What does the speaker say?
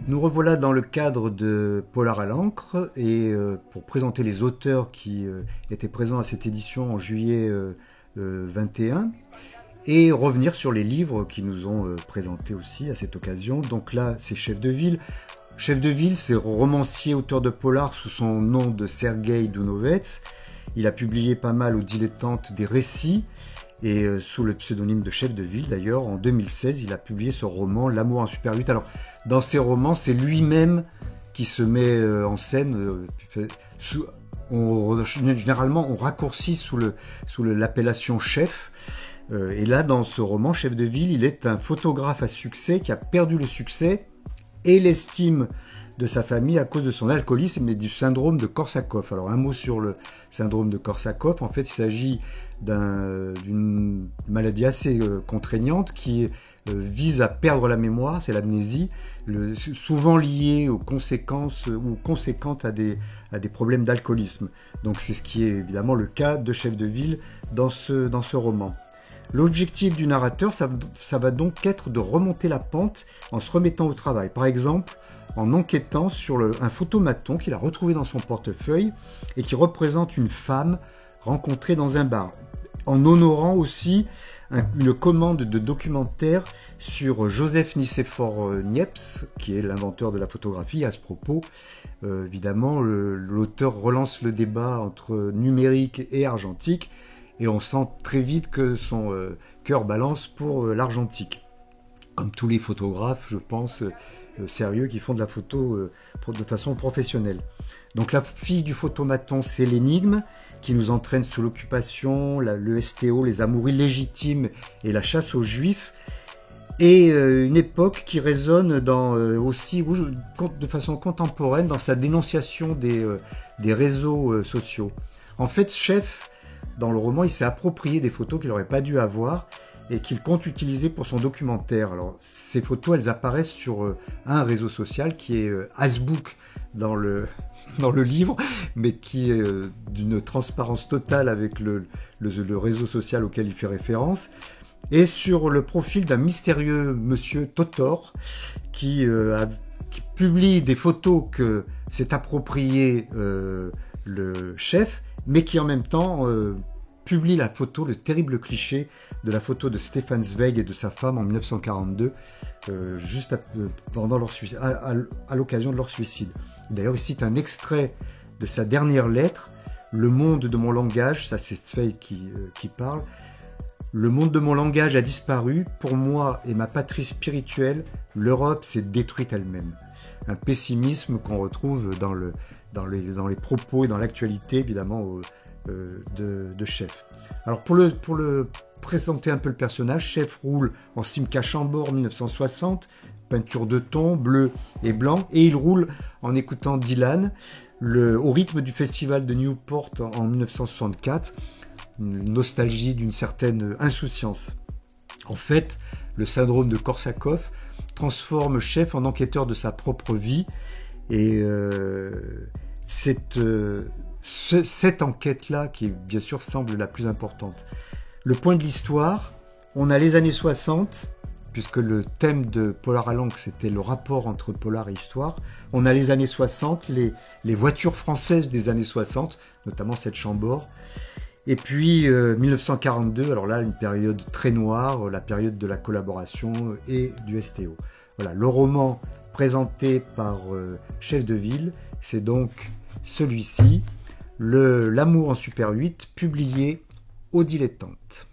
Nous revoilà dans le cadre de Polar à l'encre et pour présenter les auteurs qui étaient présents à cette édition en juillet 21 et revenir sur les livres qui nous ont présentés aussi à cette occasion. Donc là, c'est Chef de Ville. Chef de Ville, c'est romancier, auteur de polar sous son nom de Sergueï Dounovets. Il a publié pas mal aux dilettantes des récits et sous le pseudonyme de Chef de Ville d'ailleurs. En 2016, il a publié ce roman L'amour en Super 8. Alors, dans ces romans, c'est lui-même qui se met en scène. Généralement, on raccourcit sous l'appellation chef. Et là, dans ce roman, Chef de Ville, il est un photographe à succès qui a perdu le succès et l'estime de sa famille à cause de son alcoolisme et du syndrome de Korsakoff. Alors un mot sur le syndrome de Korsakoff. En fait, il s'agit d'une maladie assez contraignante qui vise à perdre la mémoire, c'est l'amnésie, souvent liée aux conséquences ou conséquentes à des problèmes d'alcoolisme. Donc c'est ce qui est évidemment le cas de Chef de Ville dans ce roman. L'objectif du narrateur, ça va donc être de remonter la pente en se remettant au travail. Par exemple, en enquêtant sur un photomaton qu'il a retrouvé dans son portefeuille et qui représente une femme rencontrée dans un bar. En honorant aussi une commande de documentaire sur Joseph Nicéphore Niepce, qui est l'inventeur de la photographie. À ce propos, évidemment, l'auteur relance le débat entre numérique et argentique, et on sent très vite que son cœur balance pour l'argentique. Comme tous les photographes, je pense, sérieux, qui font de la photo de façon professionnelle. Donc la fille du photomaton, c'est l'énigme qui nous entraîne sous l'occupation, le STO, les amours illégitimes et la chasse aux juifs. Et une époque qui résonne aussi de façon contemporaine dans sa dénonciation des réseaux sociaux. En fait, Chef, dans le roman, il s'est approprié des photos qu'il n'aurait pas dû avoir et qu'il compte utiliser pour son documentaire. Alors, ces photos, elles apparaissent sur un réseau social qui est Facebook dans le livre, mais qui est d'une transparence totale avec le réseau social auquel il fait référence, et sur le profil d'un mystérieux monsieur Totor qui publie des photos que s'est approprié le chef, mais qui en même temps publie la photo, le terrible cliché de la photo de Stefan Zweig et de sa femme en 1942, pendant leur suicide, à l'occasion de leur suicide. D'ailleurs, il cite un extrait de sa dernière lettre, « Le monde de mon langage », ça c'est Zweig qui parle, « Le monde de mon langage a disparu, pour moi et ma patrie spirituelle, l'Europe s'est détruite elle-même ». Un pessimisme qu'on retrouve dans les propos et dans l'actualité, évidemment, de Chef. Alors pour le présenter un peu le personnage, Chef roule en Simca Chambord 1960, peinture de ton, bleu et blanc, et il roule en écoutant Dylan, au rythme du festival de Newport en 1964, une nostalgie d'une certaine insouciance. En fait, le syndrome de Korsakoff transforme Chef en enquêteur de sa propre vie, et cette enquête-là qui, bien sûr, semble la plus importante. Le point de l'histoire, on a les années 60, puisque le thème de Polar à l'encre, c'était le rapport entre polar et histoire. On a les années 60, les voitures françaises des années 60, notamment cette Chambord. Et puis 1942, alors là, une période très noire, la période de la collaboration et du STO. Voilà, le roman présenté par Chef de Ville, c'est donc celui-ci, L'amour en Super 8, publié aux Dilettantes.